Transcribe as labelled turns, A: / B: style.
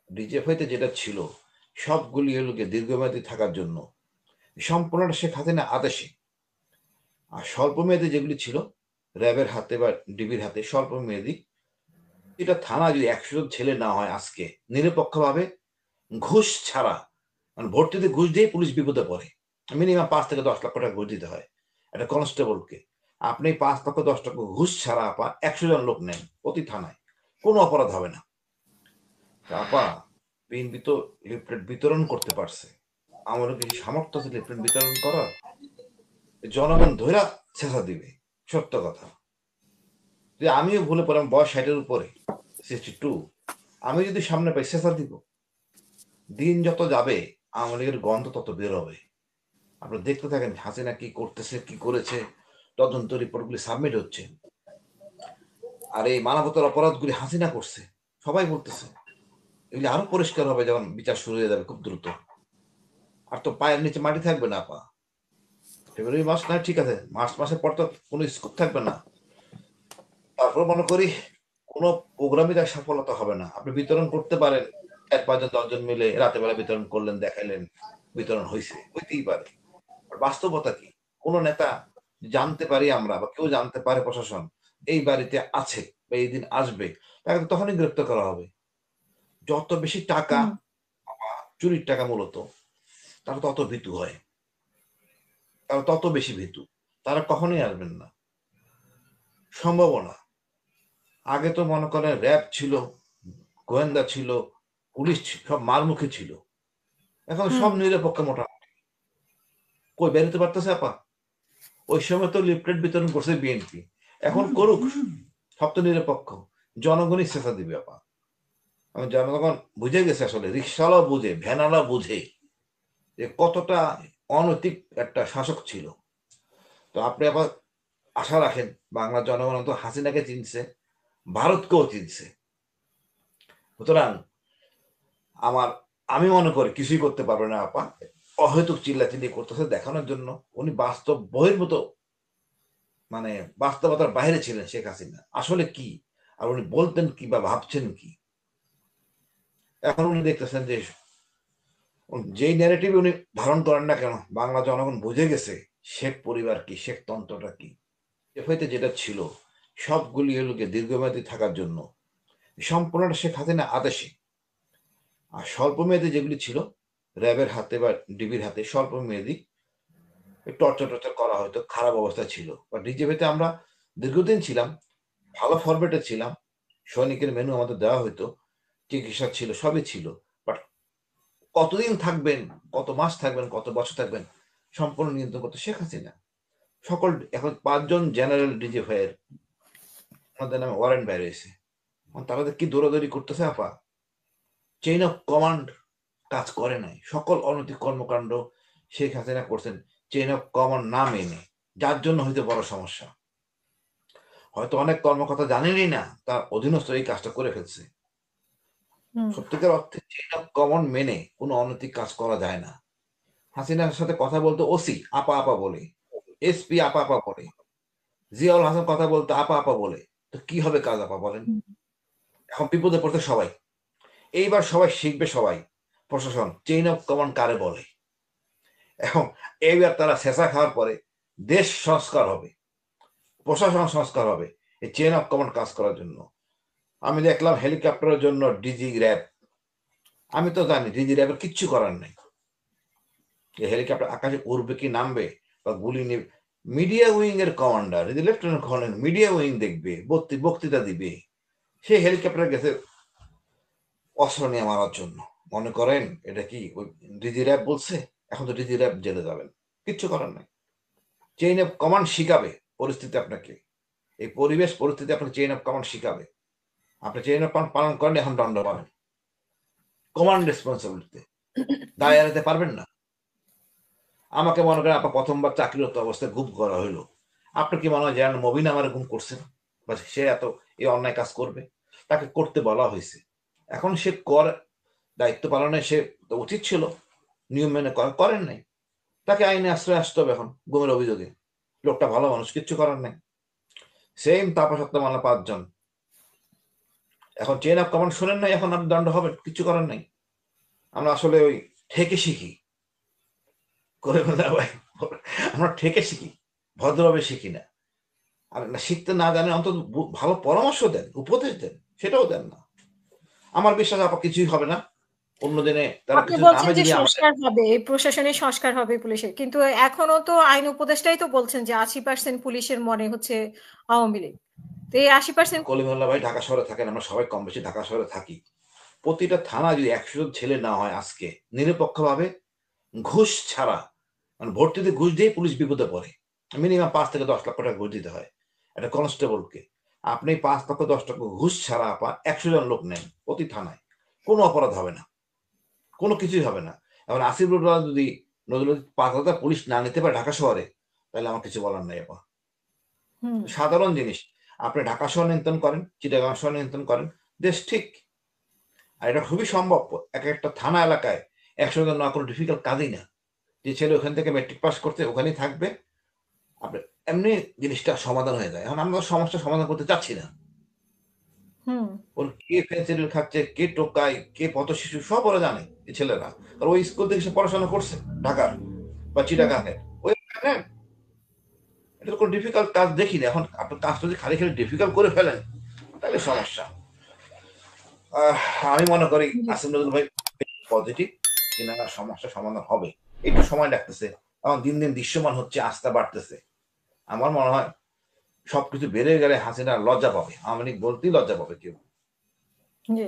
A: ডিজিএফআইতে যেটা ছিল সবগুলি হলো গিয়ে দীর্ঘমেয়াদী থাকার জন্য সম্পূর্ণটা শেখ হাসিনা আদেশে। আর স্বল্পমেয়াদী যেগুলি ছিল র্যাবের হাতে বা ডিবির হাতে স্বল্পমেয়াদী, এটা থানা যদি ১০০ জন ছেলে না হয় আজকে নিরপেক্ষভাবে ঘুষ ছাড়া, মানে ভর্তিতে ঘুষ দিয়ে পুলিশ বিপদে পড়ে। মিনিমাম ৫ থেকে ১০ লক্ষ টাকা ঘুষ দিতে হয় একটা কনস্টেবলকে। আপনি ৫ লক্ষ ১০ লক্ষ ঘুষ ছাড়া আপা ১০০ জন লোক নেন প্রতি থানায়, কোনো অপরাধ হবে না। আপা বিএনপি তো লিফলেট বিতরণ করতে পারছে, আমারও কিছু সামর্থ্য আছে লিফলেট বিতরণ করার। জনগণ ধৈরা ছেঁচা দিবে, সত্য কথা। যে আমিও ভুলে পড়লাম, বয়স ৬০-এর উপরে, 62, আমি যদি সামনে পাই ছেঁচা দিব। দিন যত যাবে আওয়ামী লীগের গন্ধ তত বের হবে। আপনারা দেখতে থাকেন হাসিনা কি করতেছে, কি করেছে, তদন্ত রিপোর্টগুলি সাবমিট হচ্ছে। আর এই মানবতার অপরাধগুলি হাসিনা করছে, সবাই বলতেছে। এগুলি আরো পরিষ্কার হবে যখন বিচার শুরু হয়ে যাবে খুব দ্রুত। আর তো পায়ের নিচে মাটি থাকবে না আপা। ফেব্রুয়ারি মাস নয় ঠিক আছে, মার্চ মাসের পর তো কোনো স্কোপ থাকবে না। তারপর মনে করি কোনো প্রোগ্রামই তার সফলতা হবে না। আপনি বিতরণ করতে পারেন ৪-৫ জন ১০ জন মিলে রাতে বেলা বিতরণ করলেন, দেখাইলেন বিতরণ হয়েছে, হইতেই পারে। আর বাস্তবতা কি? কোন নেতা জানতে পারি আমরা বা কেউ জানতে পারে প্রশাসন এই বাড়িতে আছে বা এই দিন আসবে, তাকে তো তখনই গ্রেপ্তার করা হবে। যত বেশি টাকা,
B: হুম।
A: চুরির টাকা মূলত, তারা তত ভীতু হয়, তারা তত বেশি ভীতু, তারা কখনোই আসবেন না। সম্ভাবনা আগে তো মনে করেন র্যাব ছিল, গোয়েন্দা ছিল, পুলিশ সব মারমুখী ছিল। এখন
B: হুম।
A: সব নিরপেক্ষ মোটামুটি। কই বেরোতে পারতেছে আপা? ওই সময় তো লিফলেট বিতরণ করছে বিএনপি, এখন করুক, সব তো নিরপেক্ষ। জনগণই শেষা দিবে আপা। আমি জনগণ বুঝে গেছে, আসলে রিক্সাওয়ালা বুঝে, ভ্যানওয়ালা বুঝে যে কতটা অনৈতিক একটা শাসক ছিল। তো আপনি আবার আশা রাখেন বাংলা জনগণ তো হাসিনাকে চিনছে, ভারতকেও চিনছে। সুতরাং আমার আমি মনে করি কিছুই করতে পারবে না আপা। অহেতুক চিল্লাচিল্লি করতেছে দেখানোর জন্য। উনি বাস্তব বহির্ভূত, মানে বাস্তবতার বাইরে ছিলেন শেখ হাসিনা। আসলে কি আর উনি বলতেন কি বা ভাবছেন কি, এখন উনি দেখতেছেন যে যেই ন্যারেটিভ উনি ধারণ করেন না কেন, বাংলা জনগণ বুঝে গেছে শেখ পরিবার কি, শেখ তন্ত্রটা কি। এফআইতে যেটা ছিল সবগুলি হলো গিয়ে দীর্ঘমেয়াদী থাকার জন্য সম্পূর্ণটা শেখ হাসিনা আদেশে। আর স্বল্পমেয়াদী যেগুলি ছিল র্যাবের হাতে বা ডিবির হাতে স্বল্পমেয়াদী টর্চার টর্চার করা হয়তো, খারাপ অবস্থায় ছিল। বা ডিজিএফআইতে আমরা দীর্ঘদিন ছিলাম, ভালো ফরম্যাটে ছিলাম, সৈনিকের মেনু আমাদের দেওয়া হইতো, চিকিৎসা ছিল, সবই ছিল। বাট কতদিন থাকবেন, কত মাস থাকবেন, কত বছর থাকবেন, সম্পূর্ণ নিয়ন্ত্রণ করতে শেখ হাসিনা। সকল এখন ৫ জন জেনারেল ডিজিএফআই এর ওনাদের নামে ওয়ারেন্ট বের হয়েছে। তারা কি দৌড়াদৌড়ি করতেছে আপা, চেইন অফ কমান্ড কাজ করে নাই। সকল অনৈতিক কর্মকাণ্ড শেখ হাসিনা করছেন চেইন অফ কমান্ড না মেনে, যার জন্য হয়তো বড় সমস্যা। হয়তো অনেক কর্মকর্তা জানেনই না তার অধীনস্থ এই কাজটা করে ফেলছে।
B: হুম।
A: সত্যিকার অর্থে চেইন অফ কমান্ড মেনে কোনো অনৈতিক কাজ করা যায় না। হাসিনার সাথে কথা বলতে ওসি আপা আপা বলে, এসপি আপা আপা বলে, জিয়াউল হাসান কথা বলতে আপা আপা বলে। তো কি হবে কাজ আপা বলেন?
B: হুম।
A: এখন বিপদে পড়তে সবাই। এইবার সবাই শিখবে, সবাই প্রশাসন চেইন অফ কমান্ড কারে বলে। এখন এইবার তারা শেষা খাওয়ার পরে দেশ সংস্কার হবে, প্রশাসন সংস্কার হবে এই চেইন অফ কমান্ড কাজ করার জন্য। আমি দেখলাম হেলিকপ্টারের জন্য ডিজি র্যাব, আমি তো জানি ডিজি র্যাবের কিচ্ছু করার নেই। হেলিকপ্টার আকাশে উড়বে কি নামবে বা গুলি নেবে, মিডিয়া উইং এর commander lieutenant colonel media wing দেখবে, বক্তৃতা দিবে। সে হেলিকপ্টার গেছে অস্ত্র নিয়ে মারার জন্য। মনে করেন এটা কি ওই ডিজি র্যাব বলছে? এখন তো ডিজি র্যাব জেলে যাবেন, কিচ্ছু করার নাই। চেইন অফ কমান্ড শিখাবে পরিস্থিতি আপনাকে, এই পরিবেশ পরিস্থিতি আপনাকে চেইন অফ কমান্ড শিখাবে। আপনি চেইন অফ কমান্ড পালন করেন, এখন দণ্ড পাবেন। কমান্ড রেসপন্সিবিলিটি দায় এড়াতে পারবেন না। আমাকে মনে করেন আপনার প্রথমবার চাকরিরত অবস্থায় গুম করা হইলো, আপনার কি মনে হয় যে মবিন আমার গুম করছেন বা সে এত এই অন্যায় কাজ করবে? তাকে করতে বলা হয়েছে, এখন সে দায়িত্ব পালনে সে উচিত ছিল, নিয়ম মেনে করেন নাই, তাকে আইনে আশ্রয় আসতে হবে এখন গুমের অভিযোগে। লোকটা ভালো মানুষ, কিচ্ছু করার নাই। সেম তাপস হত্যা মামলা ৫ জন, এখন চেইন অফ কমান্ড শোনেন নাই, এখন আপনি দণ্ড হবেন, কিছু করার নাই। আমরা আসলে ওই ঠেকে শিখি করে ভাই, আমরা ঠেকে শিখি, ভদ্রভাবে শিখি না। আর শিখতে না জানেন অন্তত ভালো পরামর্শ দেন, উপদেশ দেন, সেটাও দেন না। আমার বিশ্বাস আপা কিছুই হবে না। অন্য দিনে তারা
B: আপনি
A: কিছু
B: বলছেন
A: নামে
B: যে
A: যদি
B: সংস্কার হবে, প্রশাসনের সংস্কার হবে পুলিশের। কিন্তু এখনো তো আইন উপদেষ্টাই তো বলছেন যে 80% পুলিশের মনে হচ্ছে আওয়ামী লীগ। তো এই 80%
A: কলিমুল্লাহ ভাই ঢাকা শহরে থাকেন, আমরা সবাই কম বেশি ঢাকা শহরে থাকি। প্রতিটা থানা যদি 100 জন ছেলে না হয় আজকে নিরপেক্ষভাবে, ঘুষ ছাড়া, মানে ভর্তিতে ঘুষ দিয়ে পুলিশ বিপদে পড়ে। মিনিমাম 5 থেকে 10 লক্ষ টাকা ঘুষ দিতে হয় একটা কনস্টেবলকে। আপনি 5 লক্ষ 10 লক্ষ ঘুষ ছাড়া আপা 100 জন লোক নেন প্রতি থানায়, কোনো অপরাধ হবে না, কোনো কিছুই হবে না। এখন আসিফুল্লাহ যদি নজরুল 5,000 পুলিশ না নিতে পারে ঢাকা শহরে, তাহলে আমার কিছু বলার নাই আপা।
B: হুম
A: সাধারণ জিনিস, আপনি ঢাকা শহর নিয়ন্ত্রণ করেন, চিটাগাং শহর নিয়ন্ত্রণ করেন, দেশ ঠিক। আর এটা খুবই সম্ভব। এক একটা থানা এলাকায় 100 জন না, কোনো ডিফিকাল্ট কাজই না। যে ছেলে ওখান থেকে মেট্রিক পাস করতে ওখানেই থাকবে, আপনি এমনি জিনিসটা সমাধান হয়ে যায়। এখন আমরা সমস্যা সমাধান করতে চাচ্ছি না।
B: হুম
A: ওর কে ফেন্সিডিল খাচ্ছে, কে টোকায়, কে পথ শিশু, সব ওরা জানে এই ছেলেরা। আর ওই স্কুল থেকে সে পড়াশোনা করছে ঢাকার বা
B: হুম
A: চিটাগাংয়ের, ওই জানেন। এটা কোনো ডিফিকাল্ট কাজ দেখিনি। এখন আপনার কাজটা যদি খালি খালি ডিফিকাল্ট করে ফেলেন, তাহলে সমস্যা। আমি মনে করি
B: জি।
A: আসিফ নজরুল ভাই পজিটিভ, কিনা সমস্যা সমাধান হবে। একটু সময় লাগতেছে, এখন দিন দিন দৃশ্যমান হচ্ছে, আস্থা বাড়তেছে। আমার মনে হয় সবকিছু বেড়ে গেলে হাসিনা লজ্জা পাবে, আওয়ামী লীগ বলতেই লজ্জা পাবে কেউ।
B: জি।